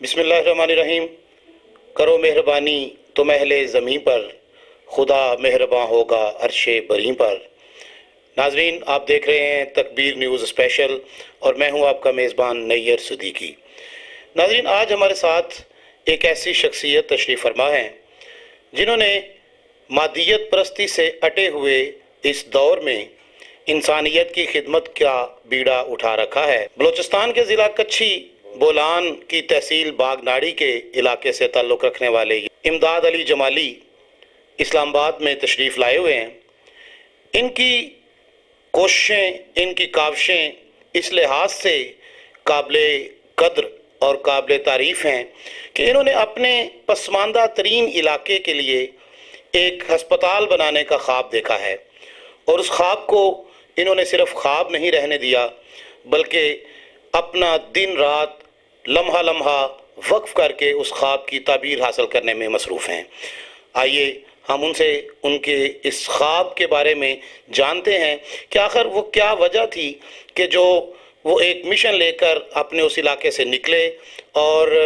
بسم اللہ الرحمن الرحیم۔ کرو مہربانی تم اہل زمین پر، خدا مہرباں ہوگا عرش بریں پر۔ ناظرین، آپ دیکھ رہے ہیں تکبیر نیوز اسپیشل اور میں ہوں آپ کا میزبان نیّر صدیقی۔ ناظرین، آج ہمارے ساتھ ایک ایسی شخصیت تشریف فرما ہے جنہوں نے مادیت پرستی سے اٹے ہوئے اس دور میں انسانیت کی خدمت کا بیڑا اٹھا رکھا ہے۔ بلوچستان کے ضلع کچھی بولان کی تحصیل باغ ناڑی کے علاقے سے تعلق رکھنے والے امداد علی جمالی اسلام آباد میں تشریف لائے ہوئے ہیں۔ ان کی کوششیں، ان کی کاوشیں اس لحاظ سے قابل قدر اور قابل تعریف ہیں کہ انہوں نے اپنے پسماندہ ترین علاقے کے لیے ایک ہسپتال بنانے کا خواب دیکھا ہے، اور اس خواب کو انہوں نے صرف خواب نہیں رہنے دیا بلکہ اپنا دن رات لمحہ لمحہ وقف کر کے اس خواب کی تعبیر حاصل کرنے میں مصروف ہیں۔ آئیے ہم ان سے ان کے اس خواب کے بارے میں جانتے ہیں کہ آخر وہ کیا وجہ تھی کہ جو وہ ایک مشن لے کر اپنے اس علاقے سے نکلے اور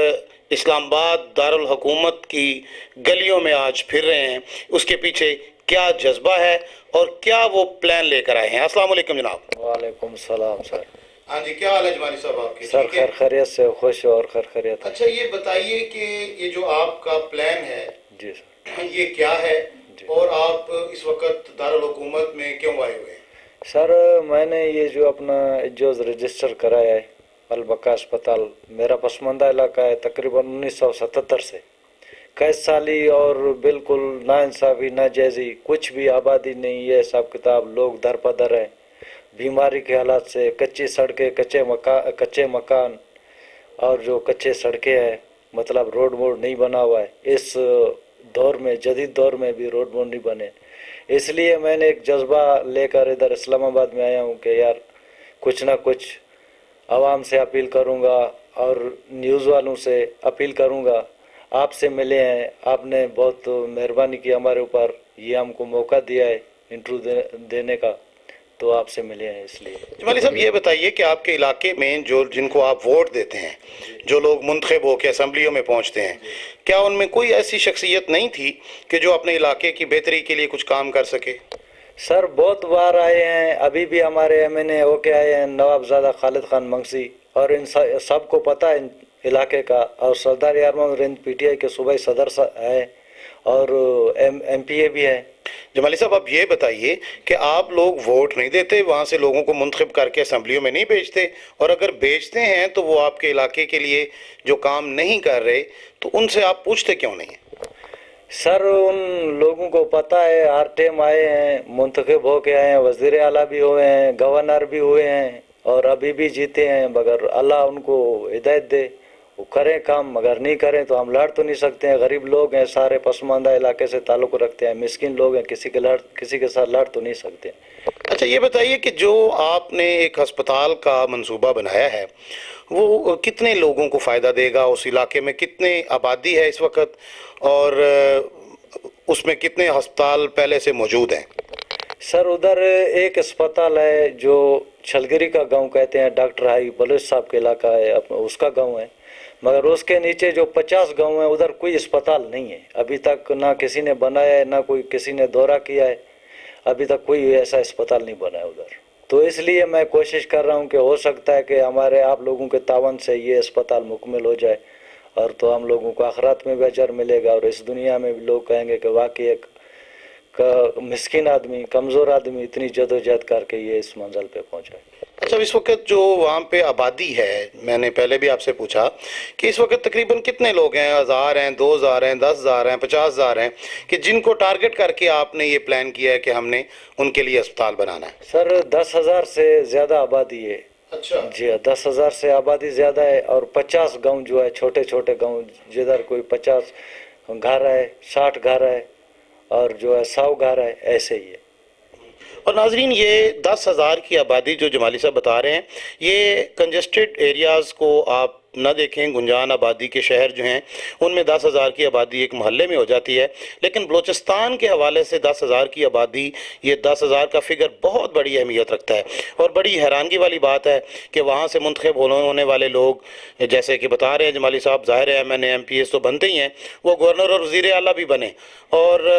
اسلام آباد دارالحکومت کی گلیوں میں آج پھر رہے ہیں۔ اس کے پیچھے کیا جذبہ ہے اور کیا وہ پلان لے کر آئے ہیں۔ السلام علیکم جناب۔ وعلیکم السلام سر۔ ہاں جی، کیا حال ہے جمالی صاحب آپ کے؟ سر خیر خیریت سے خوش اور خیر خیریت۔ اچھا، یہ بتائیے کہ یہ جو آپ کا پلان ہے جی سر، یہ کیا ہے جی اور آپ اس وقت دارالحکومت میں کیوں آئے ہوئے ہیں؟ سر میں نے یہ جو اپنا اجوز رجسٹر کرایا ہے البقا اسپتال، میرا پسماندہ علاقہ ہے تقریباً 1977 سے۔ قید سالی اور بالکل ناانصافی، ناجائزی، کچھ بھی آبادی نہیں، یہ حساب کتاب، لوگ در پدر ہیں بیماری کے حالات سے، کچی سڑکیں، کچے مکان اور جو کچے سڑکیں ہیں، مطلب روڈ ووڈ نہیں بنا ہوا ہے۔ اس دور میں، جدید دور میں بھی روڈ ووڈ نہیں بنے، اس لیے میں نے ایک جذبہ لے کر ادھر اسلام آباد میں آیا ہوں کہ یار کچھ نہ کچھ عوام سے اپیل کروں گا اور نیوز والوں سے اپیل کروں گا۔ آپ سے ملے ہیں، آپ نے بہت مہربانی کی ہمارے اوپر، یہ ہم کو موقع دیا ہے انٹرویو دینے کا، تو آپ سے ملے ہیں اس لیے۔ جمالی صاحب، یہ بتائیے کہ آپ کے علاقے میں جن کو آپ ووٹ دیتے ہیں، جو لوگ منتخب ہو کے اسمبلیوں میں پہنچتے ہیں، کیا ان میں کوئی ایسی شخصیت نہیں تھی کہ جو اپنے علاقے کی بہتری کے لیے کچھ کام کر سکے؟ سر بہت بار آئے ہیں، ابھی بھی ہمارے ایم این اے ہو کے آئے ہیں نواب زادہ خالد خان منگسی، اور ان سب کو پتہ ہے علاقے کا، اور سردار یارمان رند پی ٹی آئی کے صوبائی صدر ہیں اور ایم پی اے بھی ہیں۔ جمالی صاحب، اب یہ بتائیے کہ آپ لوگ ووٹ نہیں دیتے، وہاں سے لوگوں کو منتخب کر کے اسمبلیوں میں نہیں بھیجتے، اور اگر بھیجتے ہیں تو وہ آپ کے علاقے کے لیے جو کام نہیں کر رہے تو ان سے آپ پوچھتے کیوں نہیں ہیں؟ سر ان لوگوں کو پتہ ہے، ہر ٹائم آئے ہیں، منتخب ہو کے آئے ہیں، وزیر اعلیٰ بھی ہوئے ہیں، گورنر بھی ہوئے ہیں اور ابھی بھی جیتے ہیں، مگر اللہ ان کو ہدایت دے، وہ کریں کام، مگر نہیں کریں تو ہم لڑ تو نہیں سکتے ہیں، غریب لوگ ہیں، سارے پسماندہ علاقے سے تعلق رکھتے ہیں، مسکین لوگ ہیں، کسی کے ساتھ لڑ تو نہیں سکتے۔ اچھا، یہ بتائیے کہ جو آپ نے ایک ہسپتال کا منصوبہ بنایا ہے وہ کتنے لوگوں کو فائدہ دے گا؟ اس علاقے میں کتنے آبادی ہے اس وقت، اور اس میں کتنے ہسپتال پہلے سے موجود ہیں؟ سر ادھر ایک اسپتال ہے جو چھلگری کا گاؤں کہتے ہیں، ڈاکٹر ہائی بلوچ صاحب کے علاقہ ہے، اس کا گاؤں ہے، مگر اس کے نیچے جو 50 گاؤں ہیں ادھر کوئی اسپتال نہیں ہے ابھی تک، نہ کسی نے بنایا ہے، نہ کوئی کسی نے دورہ کیا ہے، ابھی تک کوئی ایسا اسپتال نہیں بنا ہے ادھر۔ تو اس لیے میں کوشش کر رہا ہوں کہ ہو سکتا ہے کہ ہمارے آپ لوگوں کے تعاون سے یہ اسپتال مکمل ہو جائے، اور تو ہم لوگوں کو آخرات میں بھی اجر ملے گا، اور اس دنیا میں بھی لوگ کہیں گے کہ واقعی ایک مسکین آدمی، کمزور آدمی اتنی جدوجہد کر کے یہ اس منزل پہ پہنچا ہے۔ اچھا، اس وقت جو وہاں پہ آبادی ہے، میں نے پہلے بھی آپ سے پوچھا کہ اس وقت تقریباً کتنے لوگ ہیں؟ 1000 ہیں، 2000 ہیں، 10,000 ہیں، 50,000 ہیں، کہ جن کو ٹارگٹ کر کے آپ نے یہ پلان کیا ہے کہ ہم نے ان کے لیے اسپتال بنانا ہے؟ سر 10,000 سے زیادہ آبادی ہے۔ اچھا جی 10,000 سے آبادی زیادہ ہے، اور 50 گاؤں جو ہے، چھوٹے چھوٹے گاؤں جدھر کوئی 50 گھر ہے، 60 گھر ہے، اور جو ہے 100 گھر ہے، ایسے ہی ہے۔ اور ناظرین، یہ 10,000 کی آبادی جو جمالی صاحب بتا رہے ہیں، یہ کنجسٹڈ ایریاز کو آپ نہ دیکھیں گنجان آبادی کے شہر جو ہیں ان میں 10,000 کی آبادی ایک محلے میں ہو جاتی ہے، لیکن بلوچستان کے حوالے سے 10,000 کی آبادی، یہ 10,000 کا فگر بہت بڑی اہمیت رکھتا ہے، اور بڑی حیرانگی والی بات ہے کہ وہاں سے منتخب ہونے والے لوگ جیسے کہ بتا رہے ہیں جمالی صاحب، ظاہر ہے MNA MPs تو بنتے ہی ہیں، وہ گورنر اور وزیر اعلیٰ بھی بنے اور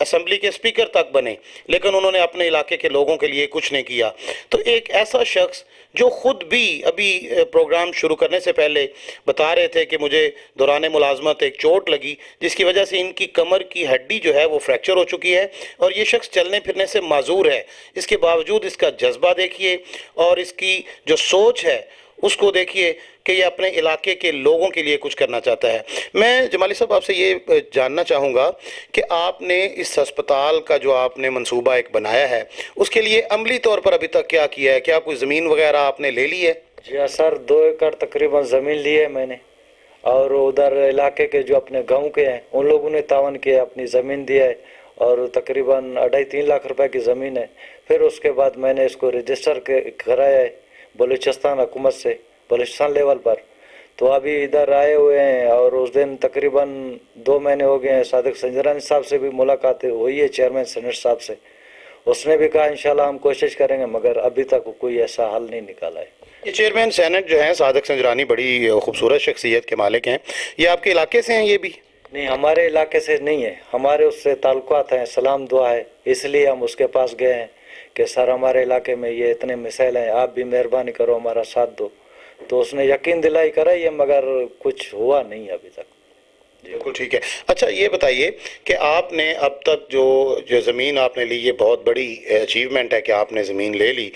اسمبلی کے اسپیکر تک بنے، لیکن انہوں نے اپنے علاقے کے لوگوں کے لیے کچھ نہیں کیا۔ تو ایک ایسا شخص جو خود بھی ابھی پروگرام شروع کرنے سے پہلے بتا رہے تھے کہ مجھے دوران ملازمت ایک چوٹ لگی جس کی وجہ سے ان کی کمر کی ہڈی جو ہے وہ فریکچر ہو چکی ہے، اور یہ شخص چلنے پھرنے سے معذور ہے، اس کے باوجود اس کا جذبہ دیکھیے اور اس کی جو سوچ ہے اس کو دیکھیے کہ یہ اپنے علاقے کے لوگوں کے لیے کچھ کرنا چاہتا ہے۔ میں جمالی صاحب آپ سے یہ جاننا چاہوں گا کہ آپ نے اس ہسپتال کا جو آپ نے منصوبہ ایک بنایا ہے اس کے لیے عملی طور پر ابھی تک کیا کیا ہے؟ کیا کوئی زمین وغیرہ آپ نے لے لی ہے؟ جی ہاں سر، 2 ایکڑ تقریباً زمین لی ہے میں نے، اور ادھر علاقے کے جو اپنے گاؤں کے ہیں ان لوگوں نے تعاون کیا، اپنی زمین دیا ہے، اور تقریباً 2.5-3 لاکھ روپے کی زمین ہے۔ پھر اس کے بعد میں نے اس کو رجسٹر کرایا ہے بلوچستان حکومت سے، بلوچستان لیول پر۔ تو ابھی ادھر آئے ہوئے ہیں، اور اس دن تقریباً 2 مہینے ہو گئے ہیں، صادق سنجرانی صاحب سے بھی ملاقات ہوئی ہے، چیئرمین سینٹ صاحب سے۔ اس نے بھی کہا انشاءاللہ ہم کوشش کریں گے، مگر ابھی تک کوئی ایسا حل نہیں نکالا ہے۔ یہ چیئرمین سینٹ جو ہیں صادق سنجرانی بڑی خوبصورت شخصیت کے مالک ہیں، یہ آپ کے علاقے سے ہیں؟ یہ بھی نہیں، ہمارے علاقے سے نہیں ہے، ہمارے اس سے تعلقات ہیں، سلام دعا ہے، اس لیے ہم اس کے پاس گئے ہیں کہ سر ہمارے علاقے میں یہ اتنے مسائل ہیں، آپ بھی مہربانی کرو ہمارا ساتھ دو۔ تو اس نے یقین دلائی کرائی ہے، مگر کچھ ہوا نہیں ابھی تک۔ بالکل ٹھیک ہے۔ اچھا یہ بتائیے کہ آپ نے اب تک جو زمین آپ نے لی، یہ بہت بڑی اچیومنٹ ہے کہ آپ نے زمین لے لی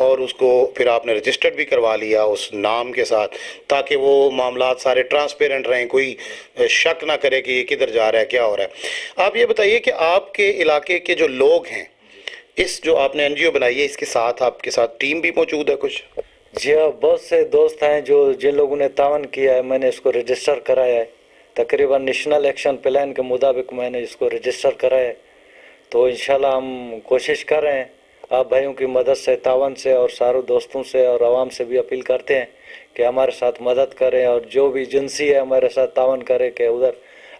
اور اس کو پھر آپ نے رجسٹرڈ بھی کروا لیا اس نام کے ساتھ، تاکہ وہ معاملات سارے ٹرانسپیرنٹ رہیں، کوئی شک نہ کرے کہ یہ کدھر جا رہا ہے، کیا ہو رہا ہے۔ آپ یہ بتائیے کہ آپ کے علاقے کے جو لوگ ہیں، اس جو آپ نے NGO بنائی ہے، اس کے ساتھ آپ کے ساتھ ٹیم بھی موجود ہے کچھ؟ جی ہاں، بہت سے دوست ہیں جن لوگوں نے تعاون کیا ہے، میں نے اس کو رجسٹر کرایا ہے، تقریباً نیشنل ایکشن پلان کے مطابق میں نے اس کو رجسٹر کرایا ہے۔ تو انشاءاللہ ہم کوشش کر رہے ہیں، آپ بھائیوں کی مدد سے، تعاون سے، اور سارے دوستوں سے اور عوام سے بھی اپیل کرتے ہیں کہ ہمارے ساتھ مدد کریں، اور جو بھی ایجنسی ہے ہمارے ساتھ تعاون کرے کہ ادھر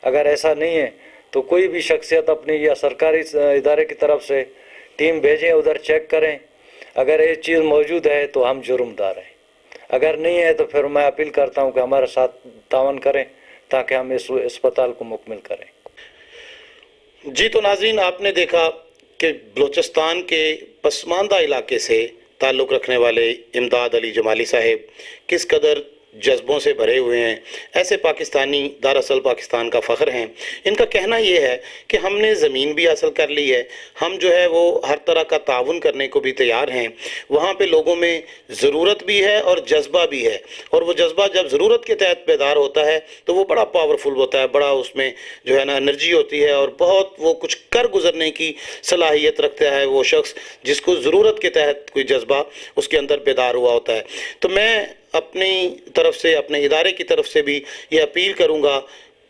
اگر ایسا نہیں ہے تو کوئی بھی شخصیت اپنی یا سرکاری ادارے کی طرف سے ٹیم بھیجیں، ادھر چیک کریں، اگر یہ چیز موجود ہے تو ہم جرم دار ہیں، اگر نہیں ہے تو پھر میں اپیل کرتا ہوں کہ ہمارے ساتھ تعاون کریں تاکہ ہم اس اسپتال کو مکمل کریں۔ جی تو ناظرین، آپ نے دیکھا کہ بلوچستان کے پسماندہ علاقے سے تعلق رکھنے والے امداد علی جمالی صاحب کس قدر جذبوں سے بھرے ہوئے ہیں، ایسے پاکستانی دراصل پاکستان کا فخر ہیں۔ ان کا کہنا یہ ہے کہ ہم نے زمین بھی حاصل کر لی ہے، ہم جو ہے وہ ہر طرح کا تعاون کرنے کو بھی تیار ہیں، وہاں پہ لوگوں میں ضرورت بھی ہے اور جذبہ بھی ہے، اور وہ جذبہ جب ضرورت کے تحت بیدار ہوتا ہے تو وہ بڑا پاورفل ہوتا ہے، بڑا اس میں جو ہے نا انرجی ہوتی ہے، اور بہت وہ کچھ کر گزرنے کی صلاحیت رکھتا ہے وہ شخص جس کو ضرورت کے تحت کوئی جذبہ اس کے اندر بیدار ہوا ہوتا ہے۔ تو میں اپنی طرف سے، اپنے ادارے کی طرف سے بھی یہ اپیل کروں گا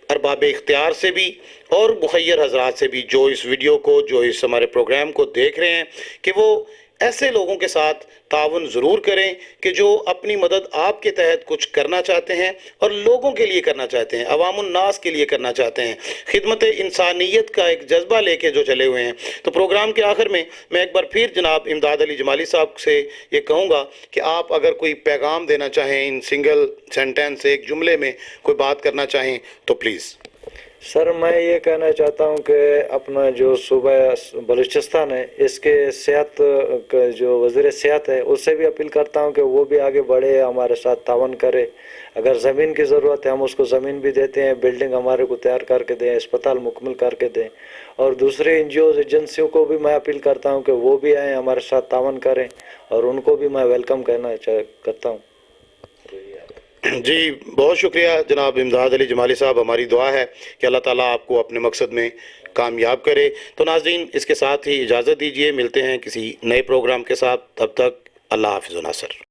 ارباب اختیار سے بھی اور مخیر حضرات سے بھی جو اس ویڈیو کو، جو اس ہمارے پروگرام کو دیکھ رہے ہیں، کہ وہ ایسے لوگوں کے ساتھ تعاون ضرور کریں کہ جو اپنی مدد آپ کے تحت کچھ کرنا چاہتے ہیں اور لوگوں کے لیے کرنا چاہتے ہیں، عوام الناس کے لیے کرنا چاہتے ہیں، خدمت انسانیت کا ایک جذبہ لے کے جو چلے ہوئے ہیں۔ تو پروگرام کے آخر میں ایک بار پھر جناب امداد علی جمالی صاحب سے یہ کہوں گا کہ آپ اگر کوئی پیغام دینا چاہیں، ان سنگل سینٹینس ایک جملے میں کوئی بات کرنا چاہیں تو پلیز۔ سر میں یہ کہنا چاہتا ہوں کہ اپنا جو صوبہ بلوچستان ہے، اس کے صحت جو وزیر صحت ہے اس سے بھی اپیل کرتا ہوں کہ وہ بھی آگے بڑھے، ہمارے ساتھ تعاون کرے۔ اگر زمین کی ضرورت ہے ہم اس کو زمین بھی دیتے ہیں، بلڈنگ ہمارے کو تیار کر کے دیں، اسپتال مکمل کر کے دیں، اور دوسرے NGOs ایجنسیوں کو بھی میں اپیل کرتا ہوں کہ وہ بھی آئیں، ہمارے ساتھ تعاون کریں، اور ان کو بھی میں ویلکم کرتا ہوں۔ جی بہت شکریہ جناب امداد علی جمالی صاحب، ہماری دعا ہے کہ اللہ تعالیٰ آپ کو اپنے مقصد میں کامیاب کرے۔ تو ناظرین، اس کے ساتھ ہی اجازت دیجیے، ملتے ہیں کسی نئے پروگرام کے ساتھ، تب تک اللہ حافظ و ناصر۔